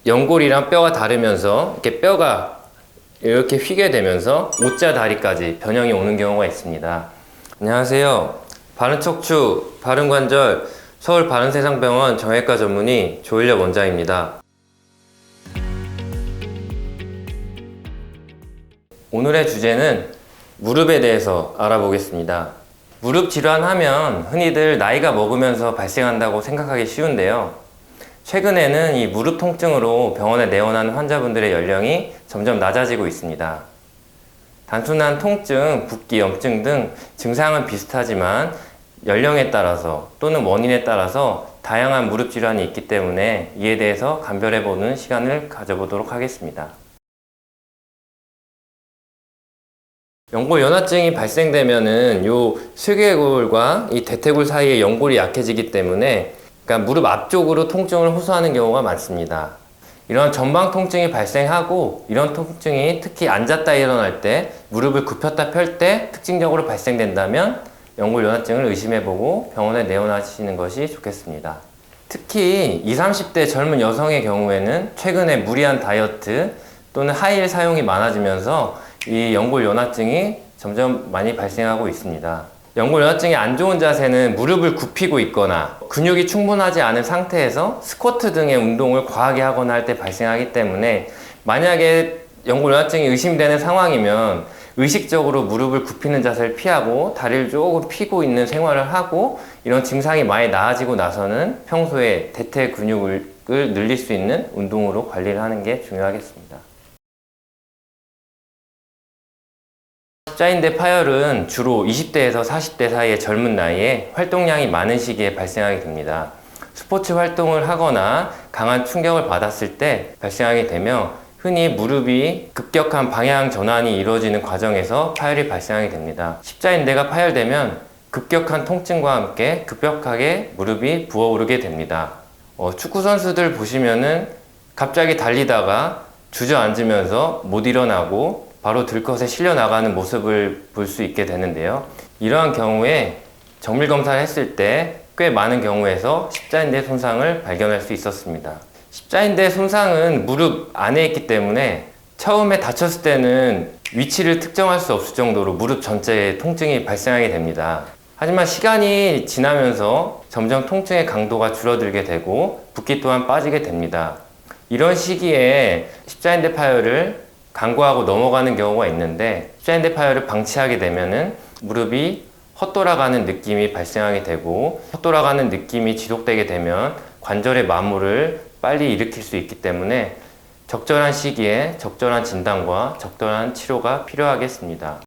연골이랑 뼈가 다르면서 이렇게 뼈가 이렇게 휘게 되면서 O자 다리까지 변형이 오는 경우가 있습니다. 안녕하세요. 바른척추, 바른관절, 서울 바른세상병원 정형외과 전문의 조일렵 원장입니다. 오늘의 주제는 무릎에 대해서 알아보겠습니다. 무릎 질환하면 흔히들 나이가 먹으면서 발생한다고 생각하기 쉬운데요. 최근에는 이 무릎 통증으로 병원에 내원하는 환자분들의 연령이 점점 낮아지고 있습니다. 단순한 통증, 붓기, 염증 등 증상은 비슷하지만 연령에 따라서 또는 원인에 따라서 다양한 무릎 질환이 있기 때문에 이에 대해서 감별해보는 시간을 가져보도록 하겠습니다. 연골 연화증이 발생되면은 요 슬개골과 이 대퇴골 사이의 연골이 약해지기 때문에 그러니까 무릎 앞쪽으로 통증을 호소하는 경우가 많습니다. 이런 전방 통증이 발생하고 이런 통증이 특히 앉았다 일어날 때 무릎을 굽혔다 펼 때 특징적으로 발생된다면 연골 연화증을 의심해보고 병원에 내원하시는 것이 좋겠습니다. 특히 20, 30대 젊은 여성의 경우에는 최근에 무리한 다이어트 또는 하이힐 사용이 많아지면서 이 연골 연화증이 점점 많이 발생하고 있습니다. 연골 연화증이 안 좋은 자세는 무릎을 굽히고 있거나 근육이 충분하지 않은 상태에서 스쿼트 등의 운동을 과하게 하거나 할 때 발생하기 때문에 만약에 연골 연화증이 의심되는 상황이면 의식적으로 무릎을 굽히는 자세를 피하고 다리를 조금 펴고 있는 생활을 하고 이런 증상이 많이 나아지고 나서는 평소에 대퇴 근육을 늘릴 수 있는 운동으로 관리를 하는 게 중요하겠습니다. 십자인대 파열은 주로 20대에서 40대 사이의 젊은 나이에 활동량이 많은 시기에 발생하게 됩니다. 스포츠 활동을 하거나 강한 충격을 받았을 때 발생하게 되며 흔히 무릎이 급격한 방향 전환이 이루어지는 과정에서 파열이 발생하게 됩니다. 십자인대가 파열되면 급격한 통증과 함께 급격하게 무릎이 부어오르게 됩니다. 축구 선수들 보시면은 갑자기 달리다가 주저앉으면서 못 일어나고 바로 들것에 실려 나가는 모습을 볼 수 있게 되는데요. 이러한 경우에 정밀 검사를 했을 때 꽤 많은 경우에서 십자인대 손상을 발견할 수 있었습니다. 십자인대 손상은 무릎 안에 있기 때문에 처음에 다쳤을 때는 위치를 특정할 수 없을 정도로 무릎 전체에 통증이 발생하게 됩니다. 하지만 시간이 지나면서 점점 통증의 강도가 줄어들게 되고 붓기 또한 빠지게 됩니다. 이런 시기에 십자인대 파열을 간과하고 넘어가는 경우가 있는데 십자인대 파열을 방치하게 되면은 무릎이 헛돌아가는 느낌이 발생하게 되고 헛돌아가는 느낌이 지속되게 되면 관절의 마모를 빨리 일으킬 수 있기 때문에 적절한 시기에 적절한 진단과 적절한 치료가 필요하겠습니다.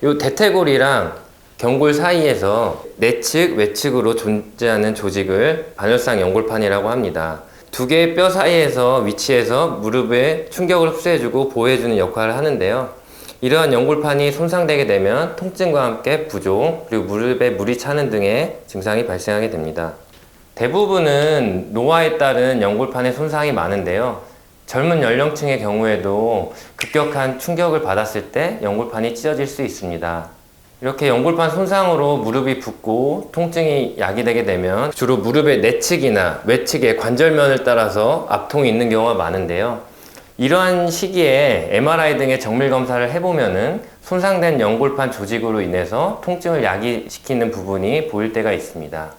이 대퇴골이랑 경골 사이에서 내측, 외측으로 존재하는 조직을 반월상 연골판이라고 합니다. 두 개의 뼈 사이에서 위치해서 무릎에 충격을 흡수해주고 보호해주는 역할을 하는데요. 이러한 연골판이 손상되게 되면 통증과 함께 부종, 그리고 무릎에 물이 차는 등의 증상이 발생하게 됩니다. 대부분은 노화에 따른 연골판의 손상이 많은데요. 젊은 연령층의 경우에도 급격한 충격을 받았을 때 연골판이 찢어질 수 있습니다. 이렇게 연골판 손상으로 무릎이 붓고 통증이 야기되게 되면 주로 무릎의 내측이나 외측의 관절면을 따라서 압통이 있는 경우가 많은데요. 이러한 시기에 MRI 등의 정밀 검사를 해보면은 손상된 연골판 조직으로 인해서 통증을 야기시키는 부분이 보일 때가 있습니다.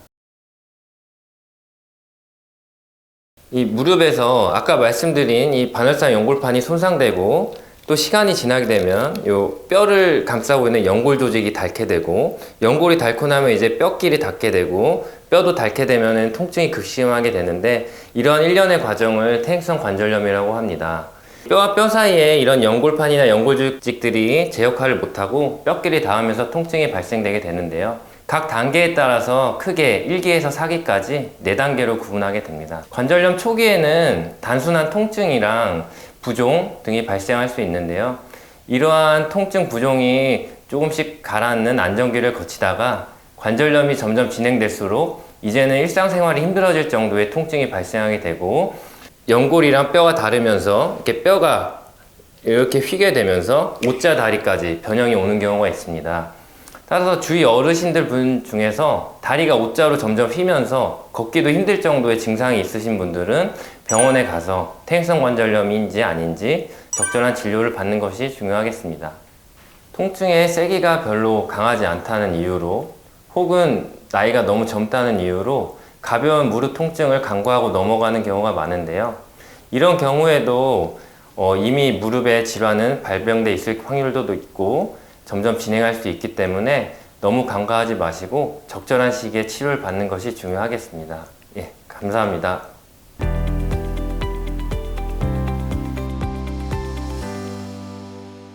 이 무릎에서 아까 말씀드린 이 반월상 연골판이 손상되고 또 시간이 지나게 되면 요 뼈를 감싸고 있는 연골 조직이 닳게 되고 연골이 닳고 나면 이제 뼈끼리 닿게 되고 뼈도 닳게 되면 통증이 극심하게 되는데 이러한 일련의 과정을 퇴행성 관절염이라고 합니다. 뼈와 뼈 사이에 이런 연골판이나 연골 조직들이 제 역할을 못하고 뼈끼리 닿으면서 통증이 발생되게 되는데요. 각 단계에 따라서 크게 1기에서 4기까지 4단계로 구분하게 됩니다. 관절염 초기에는 단순한 통증이랑 부종 등이 발생할 수 있는데요. 이러한 통증 부종이 조금씩 가라앉는 안정기를 거치다가 관절염이 점점 진행될수록 이제는 일상생활이 힘들어질 정도의 통증이 발생하게 되고 연골이랑 뼈가 다르면서 이렇게 뼈가 이렇게 휘게 되면서 O자 다리까지 변형이 오는 경우가 있습니다. 따라서 주위 어르신들 분 중에서 다리가 O자로 점점 휘면서 걷기도 힘들 정도의 증상이 있으신 분들은 병원에 가서 퇴행성 관절염인지 아닌지 적절한 진료를 받는 것이 중요하겠습니다. 통증의 세기가 별로 강하지 않다는 이유로 혹은 나이가 너무 젊다는 이유로 가벼운 무릎 통증을 간과하고 넘어가는 경우가 많은데요. 이런 경우에도 이미 무릎에 질환은 발병돼 있을 확률도 있고 점점 진행할 수 있기 때문에 너무 간과하지 마시고 적절한 시기에 치료를 받는 것이 중요하겠습니다. 예, 감사합니다.